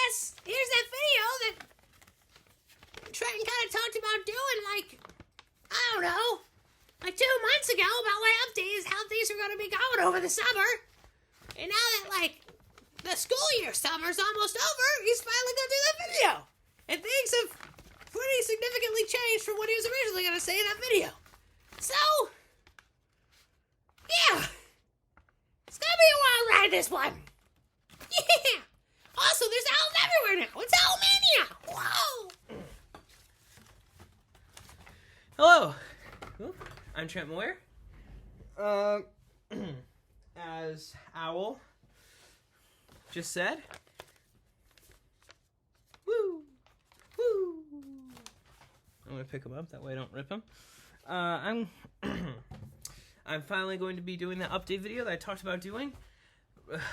this. Here's that video that Trenton kind of talked about doing, like, I don't know, like 2 months ago about how things are going to be going over the summer. And now that, like, the school year summer's almost over, he's finally going to do that video. And things have pretty significantly changed from what he was originally going to say in that video. So, yeah. It's going to be a wild ride, this one. Yeah. Also, there's owls everywhere now. It's Owlmania. Whoa. Hello. I'm Trent Moyer. As Owl just said. Woo. Woo. I'm going to pick him up. That way I don't rip him. I'm finally going to be doing that update video that I talked about doing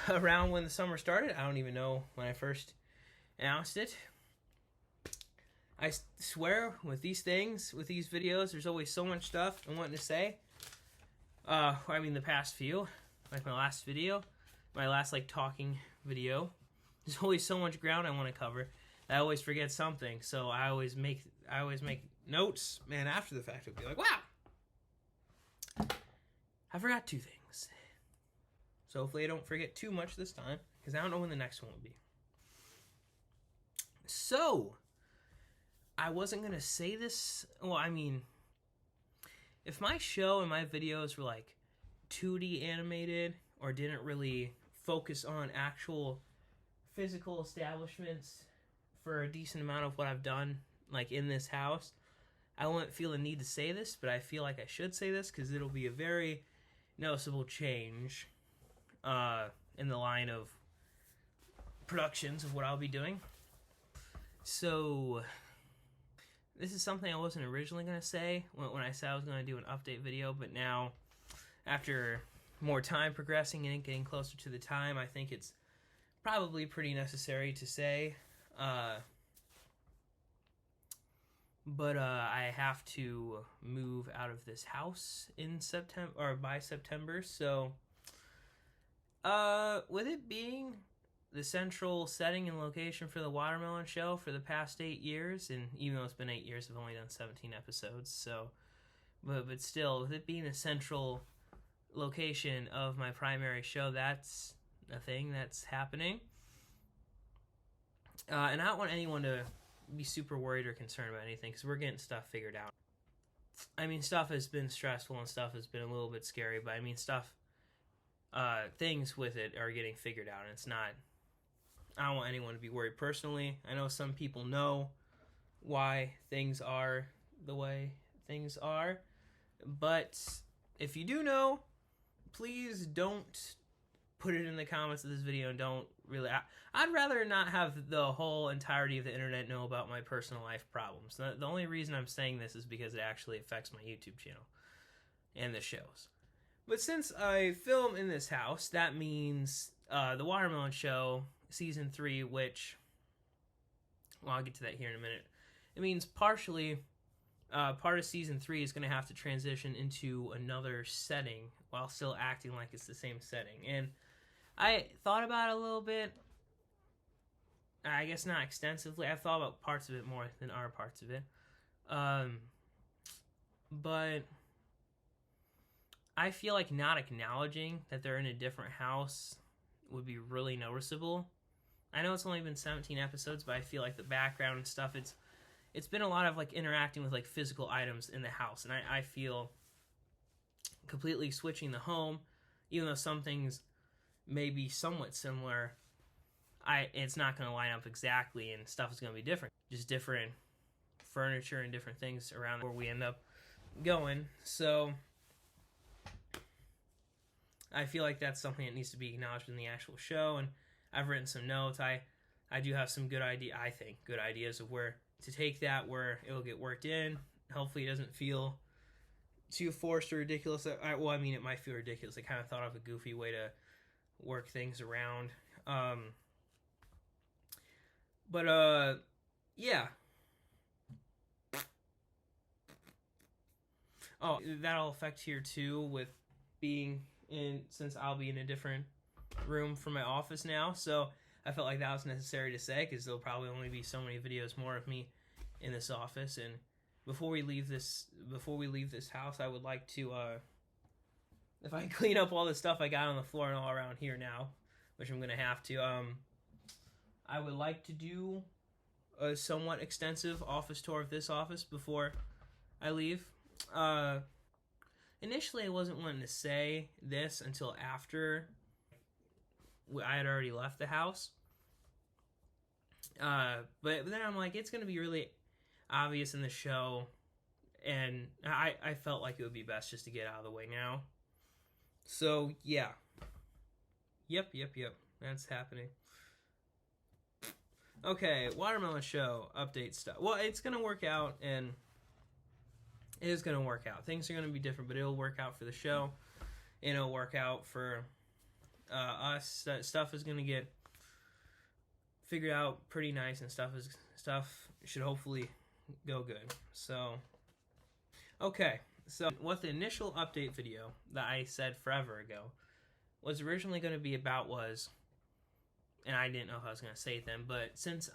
around when the summer started. I don't even know when I first announced it. I swear, with these things, with these videos, there's always so much stuff I'm wanting to say. The past few, like my last video, my last, like, talking video. There's always so much ground I want to cover. I always forget something, so I always make notes, man, after the fact. It'll be like, wow, I forgot 2 things. So hopefully I don't forget too much this time, because I don't know when the next one will be. So, I wasn't going to say this, if my show and my videos were like 2D animated, or didn't really focus on actual physical establishments for a decent amount of what I've done, like in this house, I wouldn't feel the need to say this, but I feel like I should say this because it'll be a very noticeable change in the line of productions of what I'll be doing. So, this is something I wasn't originally going to say when I said I was going to do an update video, but now, after more time progressing and getting closer to the time, I think it's probably pretty necessary to say. But I have to move out of this house in September, or by September, so with it being the central setting and location for the Watermelon Show for the past 8 years, and even though it's been 8 years, I've only done 17 episodes, so, but still, with it being the central location of my primary show, that's a thing that's happening. And I don't want anyone to be super worried or concerned about anything, because we're getting stuff figured out. Stuff has been stressful and stuff has been a little bit scary, but things with it are getting figured out, and it's not, I don't want anyone to be worried personally. I know some people know why things are the way things are, but if you do know, please don't put it in the comments of this video, and don't really, I'd rather not have the whole entirety of the internet know about my personal life problems. The only reason I'm saying this is because it actually affects my YouTube channel and the shows. But since I film in this house, that means the Watermelon Show Season 3, which, well, I'll get to that here in a minute. It means partially, part of Season 3 is going to have to transition into another setting while still acting like it's the same setting. And I thought about it a little bit. I guess not extensively. I've thought about parts of it more than other parts of it. But I feel like not acknowledging that they're in a different house would be really noticeable. I know it's only been 17 episodes, but I feel like the background and stuff, it's been a lot of like interacting with like physical items in the house, and I feel completely switching the home, even though some things may be somewhat similar, it's not going to line up exactly, and stuff is going to be different. Just different furniture and different things around where we end up going. So I feel like that's something that needs to be acknowledged in the actual show, and I've written some notes. I do have some good ideas of where to take that, where it'll get worked in. Hopefully it doesn't feel too forced or ridiculous. It might feel ridiculous. I kind of thought of a goofy way to work things around. Yeah. Oh, that'll affect here too with being since I'll be in a different room from my office now. So I felt like that was necessary to say because there'll probably only be so many videos more of me in this office. And before we leave this house, I would like to, if I clean up all the stuff I got on the floor and all around here now, which I'm gonna have to, I would like to do a somewhat extensive office tour of this office before I leave. Initially, I wasn't wanting to say this until after I had already left the house. But then I'm like, it's going to be really obvious in the show, and I felt like it would be best just to get out of the way now. So, yeah. Yep. That's happening. Okay, Watermelon Show update stuff. Well, it's going to work out, and it is going to work out. Things are going to be different, but it'll work out for the show, and it'll work out for us. Stuff is going to get figured out pretty nice, and stuff should hopefully go good. So, okay. So, what the initial update video that I said forever ago was originally going to be about was, and I didn't know if I was going to say it then, but since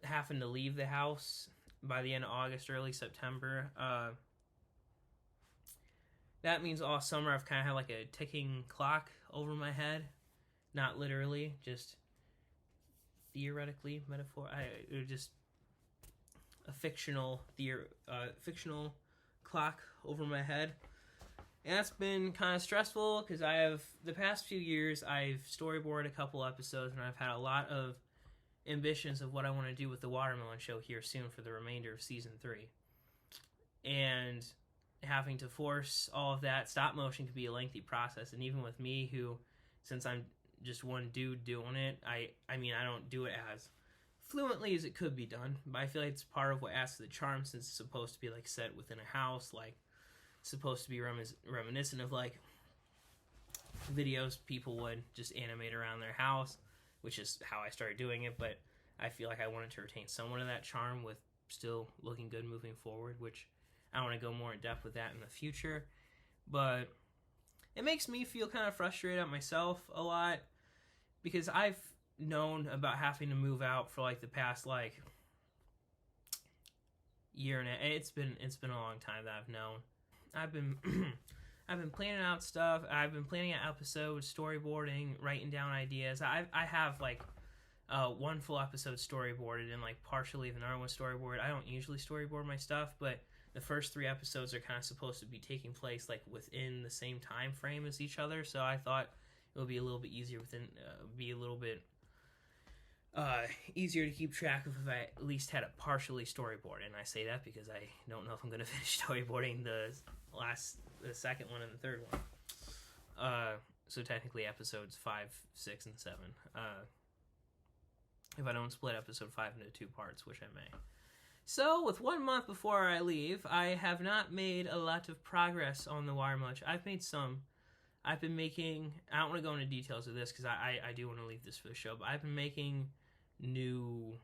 having to leave the house by the end of August, early September, that means all summer I've kind of had like a ticking clock over my head. Not literally, just theoretically, just a fictional clock over my head. And that's been kind of stressful because the past few years, I've storyboarded a couple episodes, and I've had a lot of ambitions of what I want to do with the Watermelon Show here soon for the remainder of season 3. And having to force all of that, stop motion can be a lengthy process. And even with me, who, since I'm just one dude doing it, I mean, I don't do it as fluently as it could be done, but I feel like it's part of what adds to the charm, since it's supposed to be like set within a house, like supposed to be reminiscent of like videos people would just animate around their house, which is how I started doing it. But I feel like I wanted to retain somewhat of that charm with still looking good moving forward, which I want to go more in depth with that in the future. But it makes me feel kind of frustrated at myself a lot, because I've known about having to move out for like the past like year and it's been a long time that I've known. I've been planning out stuff. I've been planning out episodes, storyboarding, writing down ideas. I have like one full episode storyboarded and like partially another one storyboarded. I don't usually storyboard my stuff, but the first 3 episodes are kind of supposed to be taking place like within the same time frame as each other. So I thought it would be a little bit easier easier to keep track of if I at least had it partially storyboarded. And I say that because I don't know if I'm going to finish storyboarding the second one and the third one. So technically episodes 5, 6, and 7. If I don't split episode 5 into 2 parts, which I may. So, with 1 month before I leave, I have not made a lot of progress on the Watermelon. I've made some. I've been making, I don't want to go into details of this because I do want to leave this for the show, but I've been making new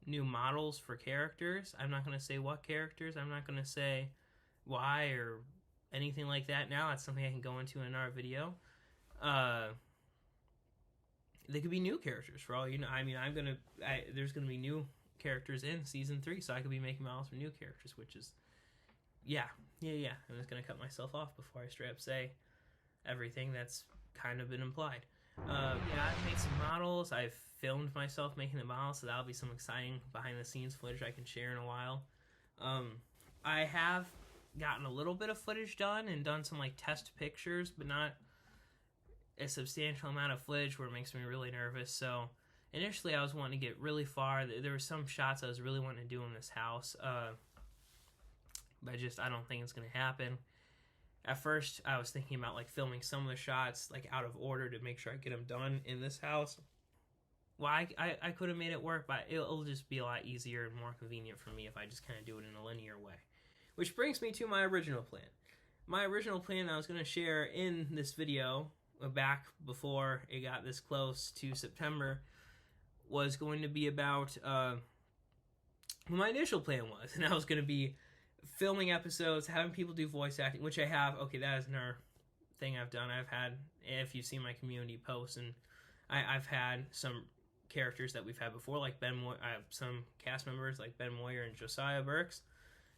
models for characters. I'm not going to say what characters. I'm not going to say why or anything like that now. That's something I can go into in our video. They could be new characters for all you know. I mean, there's going to be new characters in season 3, so I could be making models for new characters, which is yeah. I'm just gonna cut myself off before I straight up say everything that's kind of been implied. I've made some models. I've filmed myself making the models, so that'll be some exciting behind the scenes footage I can share in a while. I have gotten a little bit of footage done and done some like test pictures, but not a substantial amount of footage where it makes me really nervous. So initially, I was wanting to get really far. There were some shots I was really wanting to do in this house, but I don't think it's going to happen. At first, I was thinking about like filming some of the shots like out of order to make sure I get them done in this house. Well, I could have made it work, but it'll just be a lot easier and more convenient for me if I just kind of do it in a linear way. Which brings me to my original plan. My original plan I was going to share in this video back before it got this close to September was going to be about what my initial plan was, and that was going to be filming episodes, having people do voice acting, which I have. Okay, that is another thing I've done. I've had, if you've seen my community posts, and I've had some characters that we've had before, like Ben Moyer, some cast members like Ben Moyer and Josiah Burks,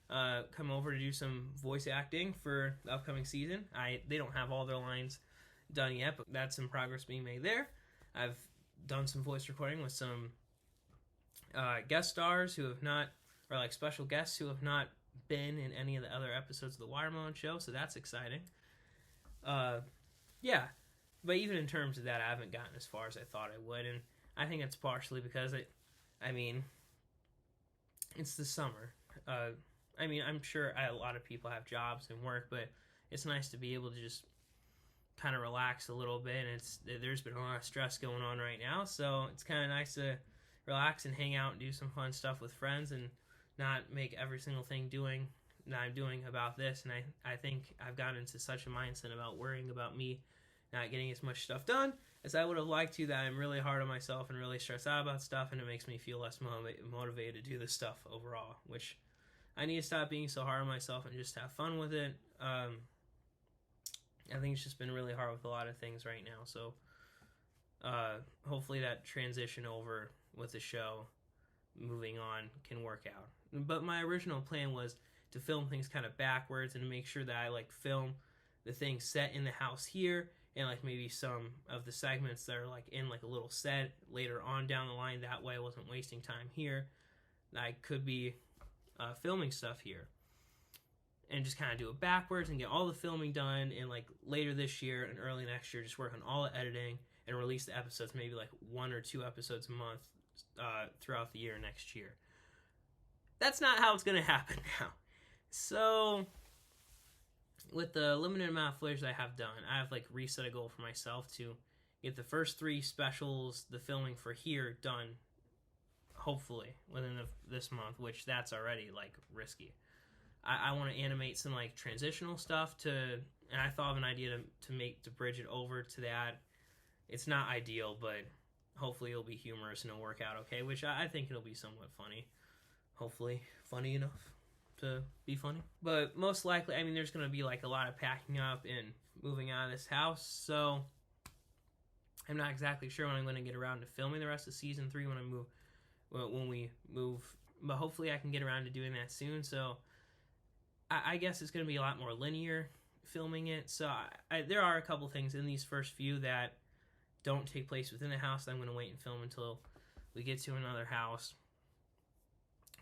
come over to do some voice acting for the upcoming season. They don't have all their lines done yet, but that's some progress being made there. I've done some voice recording with some guest stars who have not, or like special guests who have not been in any of the other episodes of the Watermelon Show, so that's exciting. Yeah, but even in terms of that, I haven't gotten as far as I thought I would, and I think it's partially because it's the summer. I'm sure a lot of people have jobs and work, but it's nice to be able to just kind of relax a little bit, and there's been a lot of stress going on right now, so it's kind of nice to relax and hang out and do some fun stuff with friends and not make every single thing that I'm doing about this. And I think I've gotten into such a mindset about worrying about me not getting as much stuff done as I would have liked to, that I'm really hard on myself and really stressed out about stuff, and it makes me feel less motivated to do this stuff overall, which I need to stop being so hard on myself and just have fun with it. I think it's just been really hard with a lot of things right now, so hopefully that transition over with the show moving on can work out. But my original plan was to film things kind of backwards and to make sure that I like film the things set in the house here, and like maybe some of the segments that are like in like a little set later on down the line. That way I wasn't wasting time here. I could be filming stuff here and just kind of do it backwards and get all the filming done, and like later this year and early next year just work on all the editing and release the episodes, maybe like 1 or 2 episodes a month throughout the year next year. That's not how it's going to happen now. So with the limited amount of footage that I have done, I have like reset a goal for myself to get the first 3 specials, the filming for here, done hopefully within this month, which that's already like risky. I want to animate some like transitional stuff and I thought of an idea to bridge it over to that. It's not ideal, but hopefully it'll be humorous and it'll work out okay, which I think it'll be somewhat funny. Hopefully funny enough to be funny. But most likely, there's going to be like a lot of packing up and moving out of this house, so I'm not exactly sure when I'm going to get around to filming the rest of season 3 when we move, but hopefully I can get around to doing that soon. So I guess it's going to be a lot more linear filming it. So there are a couple things in these first few that don't take place within the house that I'm going to wait and film until we get to another house.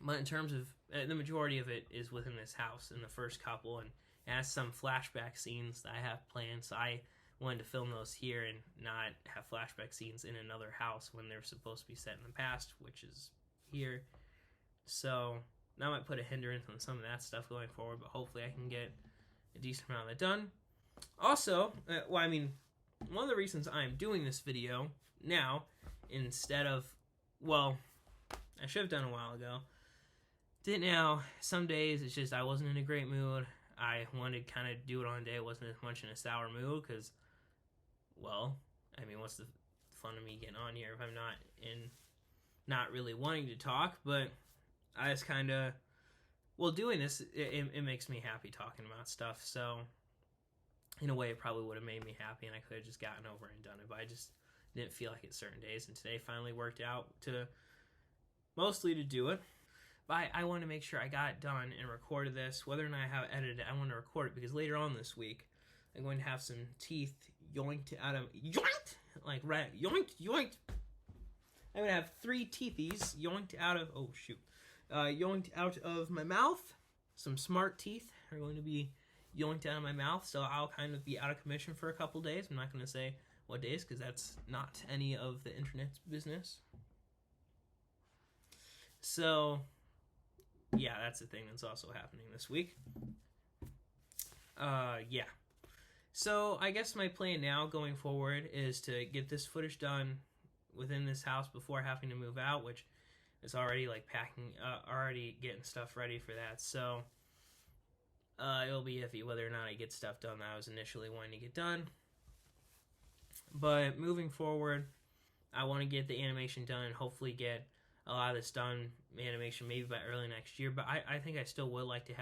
But in terms of the majority of it is within this house in the first couple, and it has some flashback scenes that I have planned. So I wanted to film those here and not have flashback scenes in another house when they're supposed to be set in the past, which is here. So that might put a hindrance on some of that stuff going forward, but hopefully I can get a decent amount of that done. Also, one of the reasons I'm doing this video now instead of, I should have done a while ago. Did now. Some days it's just I wasn't in a great mood. I wanted to kind of do it on a day I wasn't as much in a sour mood because, what's the fun of me getting on here if I'm not really wanting to talk? But I just kind of, doing this, it makes me happy talking about stuff. So in a way, it probably would have made me happy, and I could have just gotten over it and done it. But I just didn't feel like it certain days, and today finally worked out mostly to do it. But I want to make sure I got it done and recorded this. Whether or not I have it edited, I want to record it because later on this week, I'm going to have some teeth yoinked out of... Yoinked! Like, right, yoinked! I'm going to have 3 teethies yoinked out of... Oh, shoot. Yoinked out of my mouth. Some smart teeth are going to be yoinked out of my mouth, so I'll kind of be out of commission for a couple days. I'm not going to say what days because that's not any of the internet's business. So... yeah, that's the thing that's also happening this week. Yeah. So, I guess my plan now going forward is to get this footage done within this house before having to move out, which is already, like, packing, already getting stuff ready for that. So, it'll be iffy whether or not I get stuff done that I was initially wanting to get done. But moving forward, I want to get the animation done and hopefully get a lot of this done animation maybe by early next year, but I think I still would like to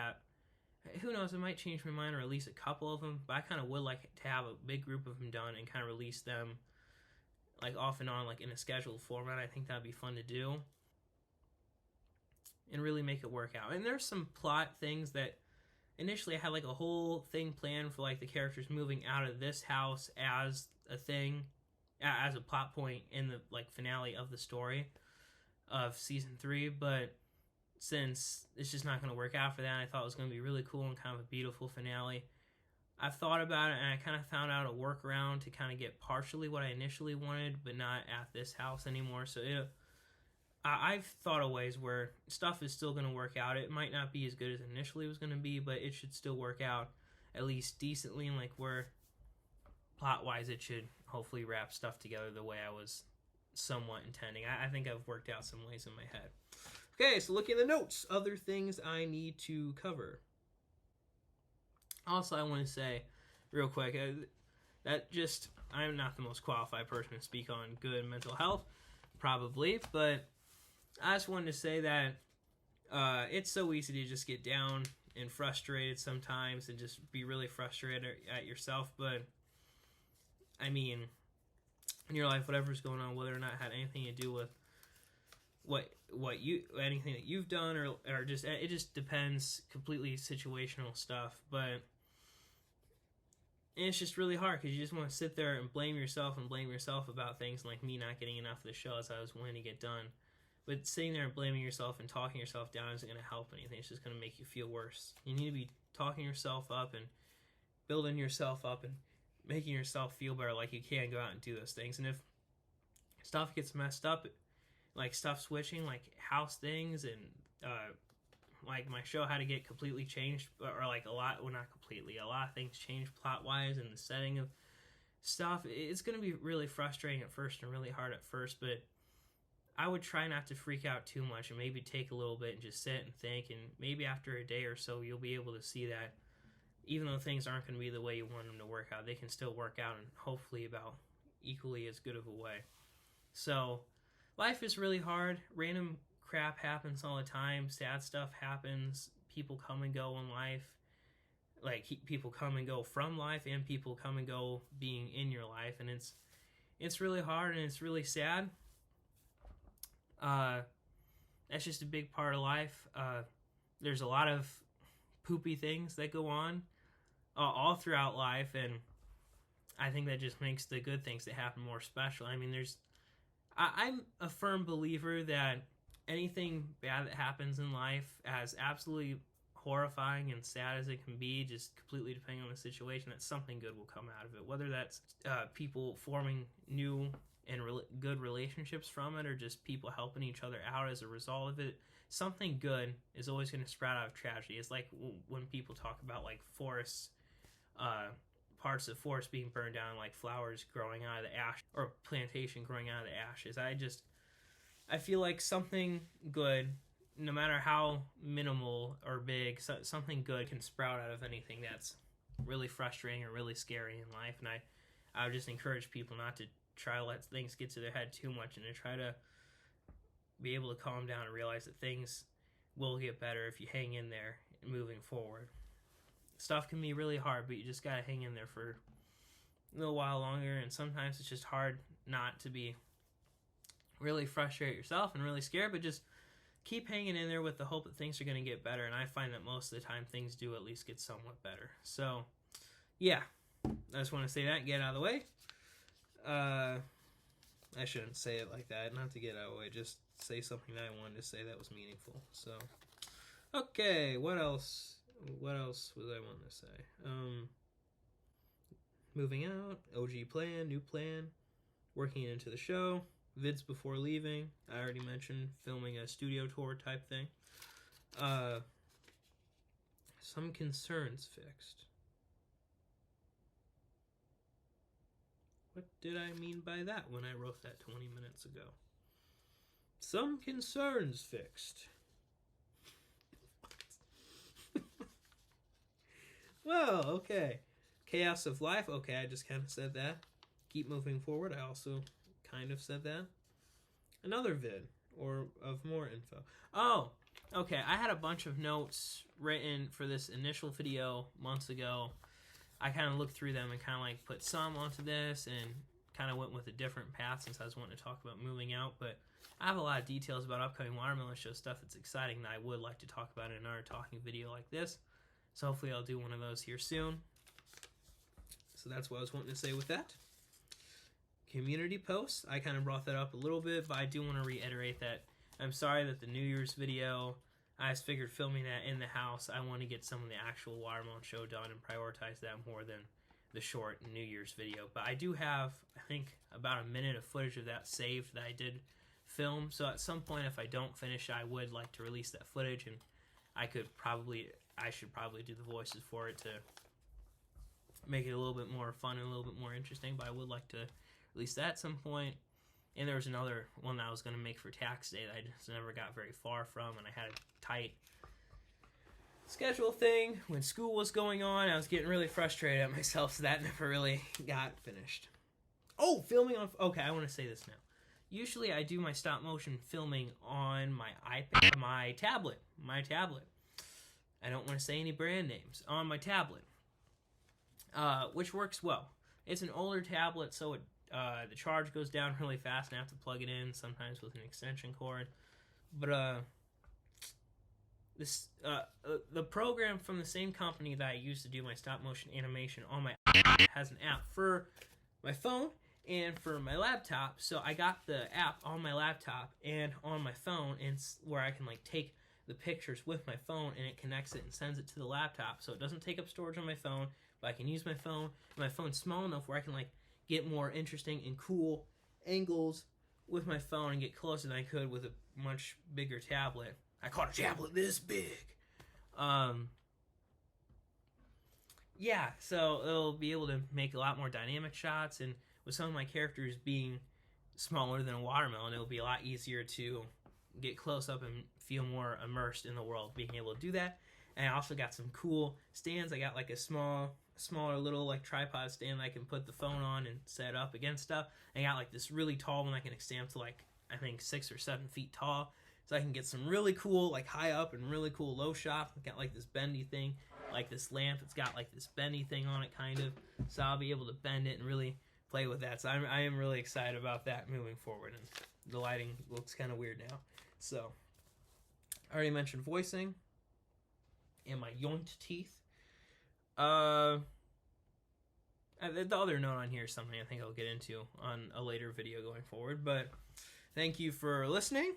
who knows, I might change my mind or release a couple of them, but I kind of would like to have a big group of them done and kind of release them like off and on, like in a scheduled format. I think that'd be fun to do and really make it work out. And there's some plot things that initially I had like a whole thing planned for like the characters moving out of this house as a thing, as a plot point in the like finale of the story of season 3, but since it's just not going to work out for that, I thought it was going to be really cool and kind of a beautiful finale. I've thought about it, and I kind of found out a workaround to kind of get partially what I initially wanted, but not at this house anymore. So I've thought of ways where stuff is still going to work out. It might not be as good as initially was going to be, but it should still work out at least decently, and like where plot-wise it should hopefully wrap stuff together the way I was somewhat intending. I think I've worked out some ways in my head. Okay, so looking at the notes, other things I need to cover. Also, I want to say real quick that just, I'm not the most qualified person to speak on good mental health, probably, but I just wanted to say that it's so easy to just get down and frustrated sometimes and just be really frustrated at yourself, but I mean, in your life, whatever's going on, whether or not it had anything to do with what you, anything that you've done, or just, it just depends, completely situational stuff, but it's just really hard because you just want to sit there and blame yourself about things, like me not getting enough of the show as I was wanting to get done. But sitting there and blaming yourself and talking yourself down isn't going to help anything. It's just going to make you feel worse. You need to be talking yourself up and building yourself up and making yourself feel better, like you can go out and do those things. And if stuff gets messed up, like stuff switching, like house things, and like my show had to get completely changed, or like a lot, well, not completely, a lot of things changed plot-wise and the setting of stuff. It's going to be really frustrating at first and really hard at first, but I would try not to freak out too much and maybe take a little bit and just sit and think, and maybe after a day or so you'll be able to see that even though things aren't going to be the way you want them to work out, they can still work out, and hopefully about equally as good of a way. So life is really hard. Random crap happens all the time. Sad stuff happens. People come and go in life. Like, people come and go from life, and people come and go being in your life, and it's really hard and it's really sad. That's just a big part of life. There's a lot of poopy things that go on all throughout life, and I think that just makes the good things that happen more special. I mean, I'm a firm believer that anything bad that happens in life, as absolutely horrifying and sad as it can be, just completely depending on the situation, that something good will come out of it. Whether that's people forming new and good relationships from it, or just people helping each other out as a result of it, something good is always going to sprout out of tragedy. It's like when people talk about like forests, parts of forest being burned down, like flowers growing out of the ash, or plantation growing out of the ashes. I feel like something good, no matter how minimal or big, something good can sprout out of anything that's really frustrating or really scary in life. And I would just encourage people not to try to let things get to their head too much, and to try to be able to calm down and realize that things will get better if you hang in there moving forward. Stuff can be really hard, but you just gotta hang in there for a little while longer, and sometimes it's just hard not to be really frustrated yourself and really scared, but just keep hanging in there with the hope that things are going to get better. And I find that most of the time things do at least get somewhat better. So yeah, I just want to say that and get it out of the way. I shouldn't say it like that, not to get out of the way, just say something that I wanted to say that was meaningful. So okay, what else was I wanting to say? Moving out, OG plan, new plan, working into the show, vids before leaving. I already mentioned filming a studio tour type thing. Some concerns fixed. What did I mean by that when I wrote that 20 minutes ago? Some concerns fixed. Well, okay. Chaos of life. Okay, I just kind of said that. Keep moving forward. I also kind of said that. Another vid, or of more info. Oh, Okay, I had a bunch of notes written for this initial video months ago. I kind of looked through them and kind of like put some onto this and kind of went with a different path since I was wanting to talk about moving out. But I have a lot of details about upcoming watermelon show stuff that's exciting that I would like to talk about in another talking video like this. So hopefully I'll do one of those here soon. So that's what I was wanting to say with that. Community posts, I kind of brought that up a little bit, but I do want to reiterate that I'm sorry that the New Year's video, I just figured filming that in the house, I want to get some of the actual watermelon show done and prioritize that more than the short New Year's video. But I do have, I think, about a minute of footage of that saved that I did film. So at some point, if I don't finish, I would like to release that footage, and I should probably do the voices for it to make it a little bit more fun and a little bit more interesting. But I would like to release that at some point. And there was another one that I was going to make for tax day that I just never got very far from, and I had a tight schedule thing when school was going on. I was getting really frustrated at myself, so that never really got finished. Oh, filming on... Okay, I want to say this now. Usually I do my stop motion filming on my iPad, my tablet. I don't want to say any brand names. On my tablet, which works well. It's an older tablet, so it the charge goes down really fast and I have to plug it in sometimes with an extension cord. But the program from the same company that I used to do my stop motion animation on my iPad has an app for my phone and for my laptop. So I got the app on my laptop and on my phone, and where I can like take the pictures with my phone, and it connects it and sends it to the laptop. So it doesn't take up storage on my phone, but I can use my phone. My phone's small enough where I can like get more interesting and cool angles with my phone and get closer than I could with a much bigger tablet. I caught a tablet this big. Yeah, so it'll be able to make a lot more dynamic shots, and with some of my characters being smaller than a watermelon, it'll be a lot easier to get close up and feel more immersed in the world being able to do that. And I also got some cool stands. I got like a smaller little like tripod stand I can put the phone on and set up against stuff. I got like this really tall one I can extend to like, I think 6 or 7 feet tall, so I can get some really cool like high up and really cool low shots. I got like this bendy thing, like this lamp, it's got like this bendy thing on it kind of, so I'll be able to bend it and really play with that. So I am really excited about that moving forward, and the lighting looks kind of weird now. So I already mentioned voicing and my yoinked teeth. The other note on here is something I think I'll get into on a later video going forward, but thank you for listening.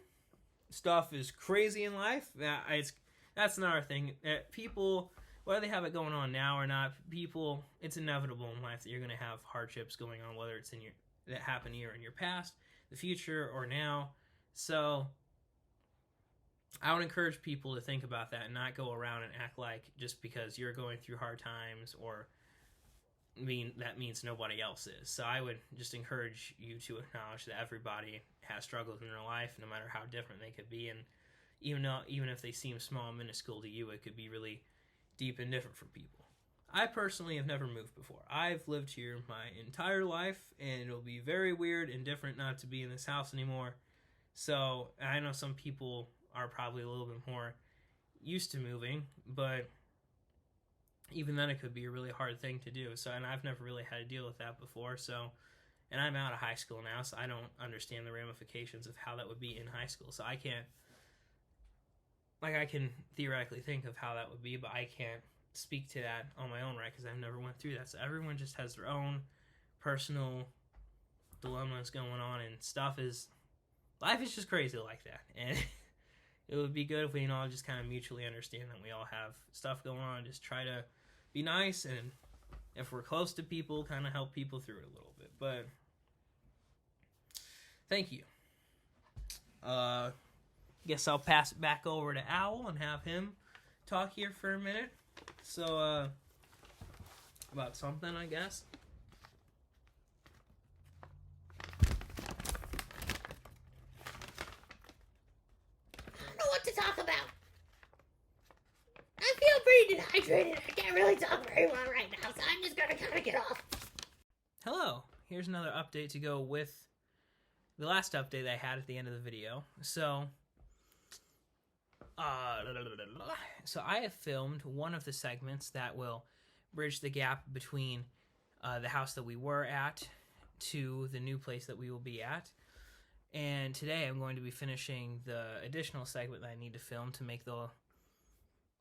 Stuff is crazy in life. That's another thing. People, whether they have it going on now or not, people, it's inevitable in life that you're going to have hardships going on, whether it's that happened here in your past, the future, or now. So I would encourage people to think about that and not go around and act like just because you're going through hard times or that means nobody else is. So I would just encourage you to acknowledge that everybody has struggles in their life, no matter how different they could be, and even if they seem small and minuscule to you, it could be really deep and different for people. I personally have never moved before. I've lived here my entire life, and it'll be very weird and different not to be in this house anymore. So I know some people are probably a little bit more used to moving, but even then it could be a really hard thing to do. So, and I've never really had to deal with that before. So, and I'm out of high school now, so I don't understand the ramifications of how that would be in high school. So I can theoretically think of how that would be, but I can't speak to that on my own, right? Because I've never went through that. So everyone just has their own personal dilemmas going on, and life is just crazy like that. And it would be good if we all just kind of mutually understand that we all have stuff going on. Just try to be nice, and if we're close to people, kind of help people through it a little bit. But thank you. Guess I'll pass it back over to Owl and have him talk here for a minute. So, about something, I guess. To talk about. I feel pretty dehydrated. I can't really talk very well right now, so I'm just gonna kind of get off. Hello. Here's another update to go with the last update I had at the end of the video. So, So I have filmed one of the segments that will bridge the gap between the house that we were at to the new place that we will be at. And today I'm going to be finishing the additional segment that I need to film to make the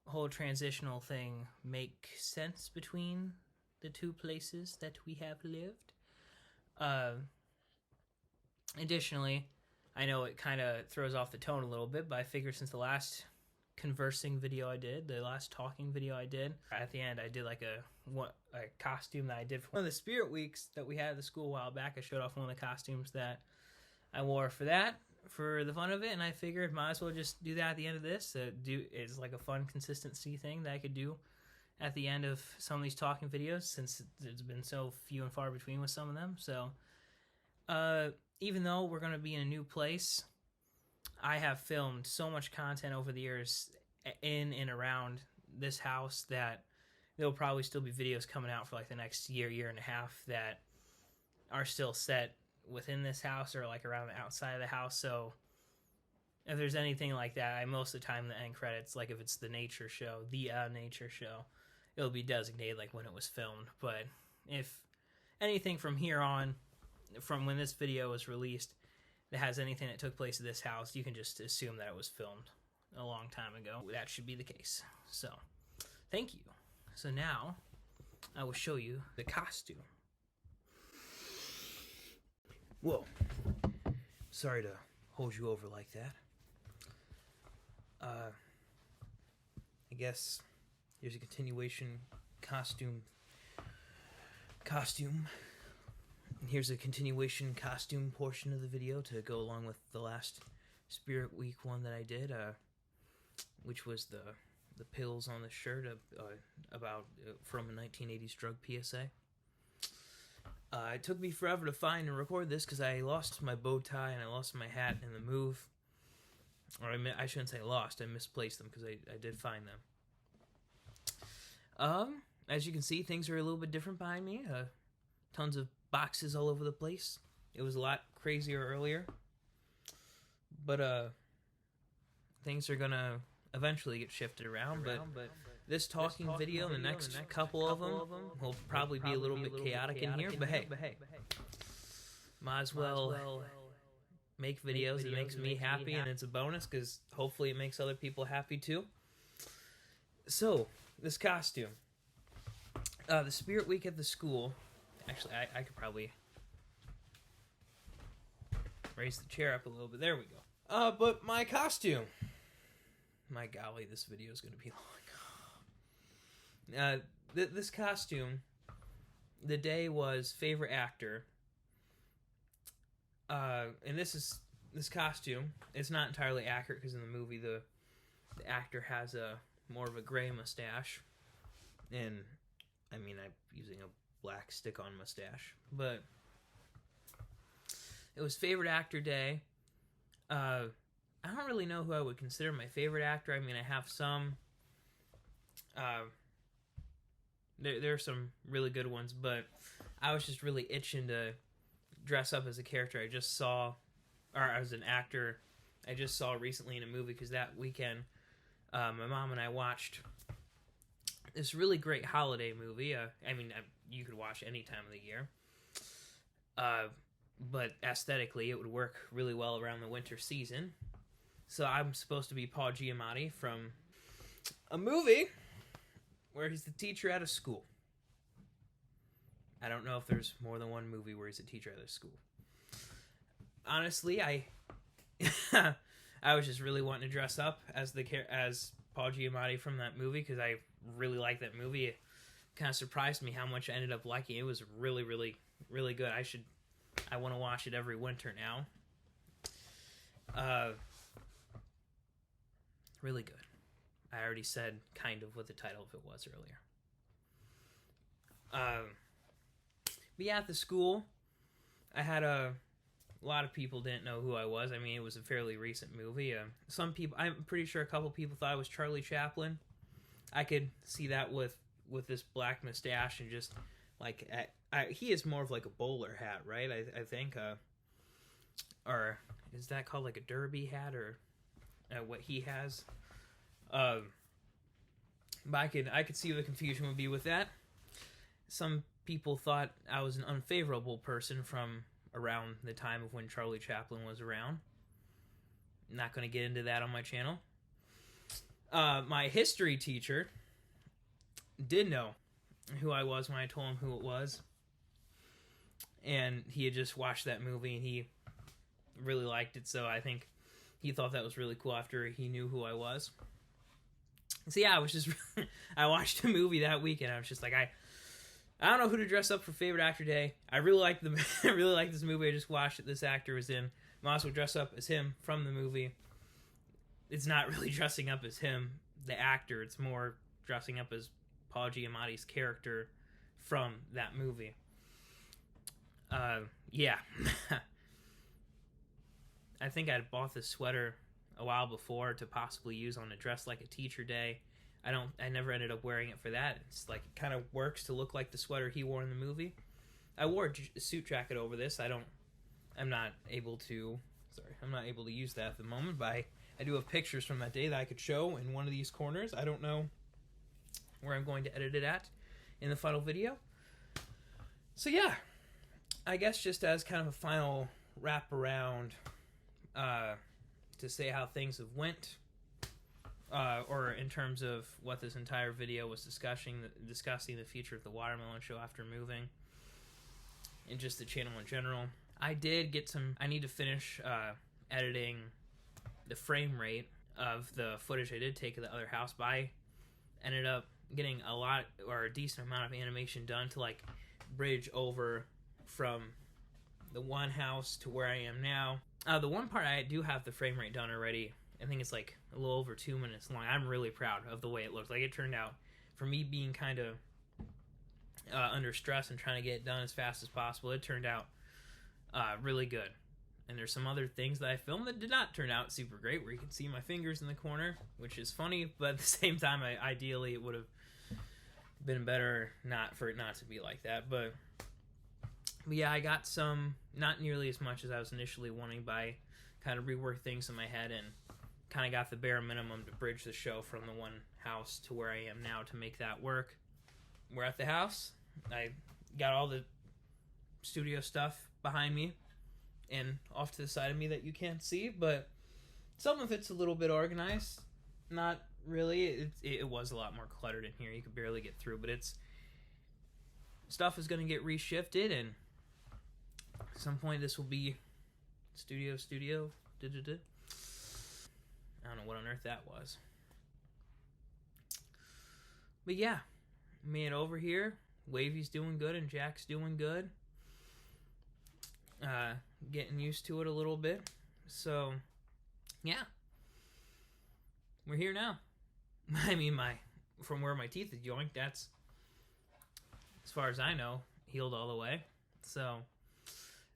whole transitional thing make sense between the two places that we have lived. Additionally, I know it kind of throws off the tone a little bit, but I figured since the last conversing video I did, the last talking video I did, at the end I did like a costume that I did for one of the spirit weeks that we had at the school a while back. I showed off one of the costumes that I wore for that, for the fun of it, and I figured might as well just do that at the end of this. It's like a fun consistency thing that I could do at the end of some of these talking videos, since there's been so few and far between with some of them. So even though we're going to be in a new place, I have filmed so much content over the years in and around this house that there'll probably still be videos coming out for like the next year and a half that are still set within this house or like around the outside of the house. So if there's anything like that, I most of the time the end credits, like if it's the nature show, it'll be designated like when it was filmed. But if anything from here on, from when this video was released, that has anything that took place at this house, you can just assume that it was filmed a long time ago. That should be the case. So, thank you. So now, I will show you the costume. Whoa. Sorry to hold you over like that. I guess here's a continuation costume. Here's a continuation costume portion of the video to go along with the last Spirit Week one that I did, which was the pills on the shirt from a 1980s drug PSA. It took me forever to find and record this because I lost my bow tie and I lost my hat in the move. Or I shouldn't say lost, I misplaced them because I did find them. As you can see, things are a little bit different behind me. Tons of boxes all over the place. It was a lot crazier earlier. But things are gonna eventually get shifted around. But this talking video, the next couple of them, will probably be a little bit chaotic in here. But hey, might as well make videos. It makes me happy, and it's a bonus because hopefully it makes other people happy too. So, this costume. The Spirit Week at the school. Actually, I could probably raise the chair up a little bit. There we go. But my costume. My golly, this video is going to be long. This costume, the day was favorite actor. And this costume, it's not entirely accurate because in the movie the actor has more of a gray mustache. And, I mean, I'm using a black stick-on mustache, but it was favorite actor day. I don't really know who I would consider my favorite actor. I mean, I have some. There are some really good ones, but I was just really itching to dress up as a character I just saw, or as an actor I just saw recently in a movie, because that weekend my mom and I watched this really great holiday movie. You could watch any time of the year. But aesthetically, it would work really well around the winter season. So I'm supposed to be Paul Giamatti from a movie where he's the teacher at a school. I don't know if there's more than one movie where he's a teacher at a school. Honestly, I was just really wanting to dress up as Paul Giamatti from that movie because I really like that movie. It kind of surprised me how much I ended up liking it. It was really, really, really good. I want to watch it every winter now. Really good. I already said kind of what the title of it was earlier. But yeah, at the school, I had a lot of people didn't know who I was. I mean, it was a fairly recent movie. Some people, I'm pretty sure a couple people thought I was Charlie Chaplin. I could see that with this black mustache and just like he is more of like a bowler hat, right? I think, or is that called like a derby hat, or what he has? But I could see what the confusion would be with that. Some people thought I was an unfavorable person from around the time of when Charlie Chaplin was around. I'm not going to get into that on my channel. My history teacher did know who I was when I told him who it was. And he had just watched that movie and he really liked it, so I think he thought that was really cool after he knew who I was. So yeah, I was just I watched a movie that weekend. I was just like, I don't know who to dress up for favorite actor day. I really like I really like this movie I just watched that this actor was in. Might as well dress up as him from the movie. It's not really dressing up as him, the actor. It's more dressing up as Paul Giamatti's character from that movie. Yeah. I think I'd bought this sweater a while before to possibly use on a dress like a teacher day. I never ended up wearing it for that. It's like, it kind of works to look like the sweater he wore in the movie. I wore a suit jacket over this. I'm not able to use that at the moment, but I do have pictures from that day that I could show in one of these corners. I don't know where I'm going to edit it at in the final video. So yeah, I guess just as kind of a final wrap around, to say how things have went, or in terms of what this entire video was discussing the future of the Watermelon Show after moving, and just the channel in general. I need to finish editing the frame rate of the footage I did take of the other house, but I ended up getting a decent amount of animation done to like bridge over from the one house to where I am now. The one part I do have the frame rate done already. I think it's like a little over 2 minutes long. I'm really proud of the way it looked. Like, it turned out, for me being kind of under stress and trying to get it done as fast as possible, it turned out really good. And there's some other things that I filmed that did not turn out super great, where you can see my fingers in the corner, which is funny, but at the same time, ideally it would have been better for it not to be like that. But yeah, I got some, not nearly as much as I was initially wanting, but I kind of reworked things in my head and kind of got the bare minimum to bridge the show from the one house to where I am now to make that work. We're at the house. I got all the studio stuff behind me and off to the side of me that you can't see, but some of it's a little bit organized. Not really. It was a lot more cluttered in here. You could barely get through, but stuff is going to get reshifted, and at some point this will be studio. I don't know what on earth that was. But yeah, made it over here. Wavy's doing good and Jack's doing good. Getting used to it a little bit. So, yeah. We're here now. I mean, from where my teeth are joined, that's, as far as I know, healed all the way. So,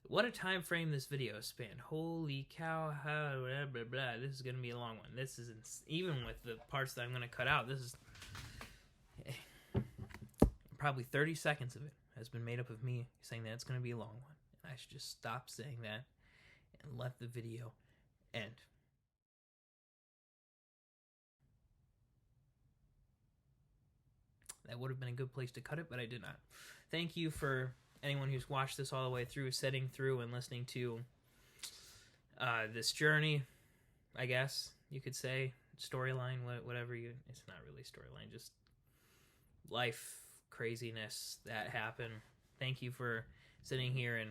what a time frame this video spanned. Holy cow, blah, blah, blah. This is going to be a long one. This is, even with the parts that I'm going to cut out, this is probably 30 seconds of it has been made up of me saying that it's going to be a long one. And I should just stop saying that and let the video end. That would have been a good place to cut it, but I did not. Thank you for anyone who's watched this all the way through, sitting through and listening to this journey, I guess you could say. Storyline, whatever it's not really storyline, just life craziness that happened. Thank you for sitting here and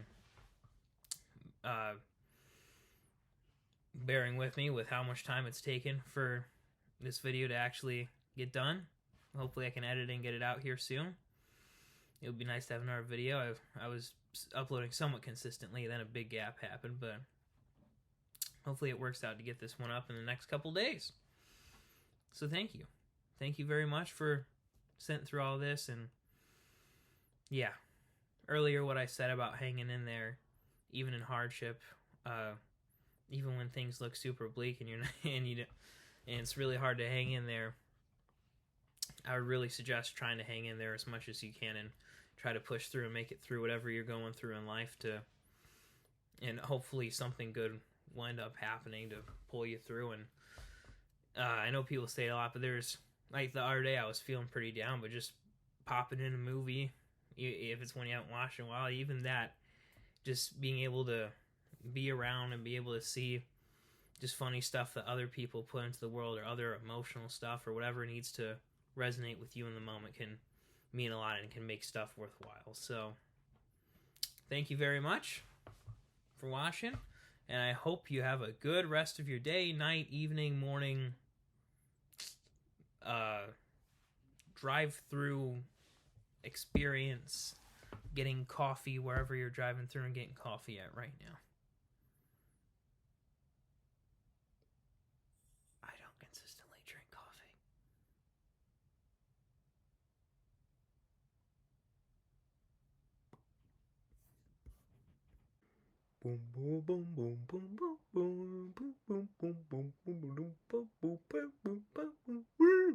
bearing with me with how much time it's taken for this video to actually get done. Hopefully I can edit and get it out here soon. It would be nice to have another video. I was uploading somewhat consistently, then a big gap happened, but hopefully it works out to get this one up in the next couple days. So thank you. Thank you very much for sitting through all this. And yeah, earlier what I said about hanging in there, even in hardship, even when things look super bleak and and it's really hard to hang in there, I would really suggest trying to hang in there as much as you can and try to push through and make it through whatever you're going through in life, and hopefully something good will end up happening to pull you through. And I know people say it a lot, but there's like the other day I was feeling pretty down, but just popping in a movie, if it's one you haven't watched in a while, even that, just being able to be around and be able to see just funny stuff that other people put into the world, or other emotional stuff, or whatever needs to resonate with you in the moment, can mean a lot and can make stuff worthwhile. So thank you very much for watching, and I hope you have a good rest of your day, night, evening, morning, drive-through experience, getting coffee wherever you're driving through and getting coffee at right now. I don't consistently drink coffee. Boom boom boom boom boom boom boom boom boom boom boom boom boom boom boom boom boom boom.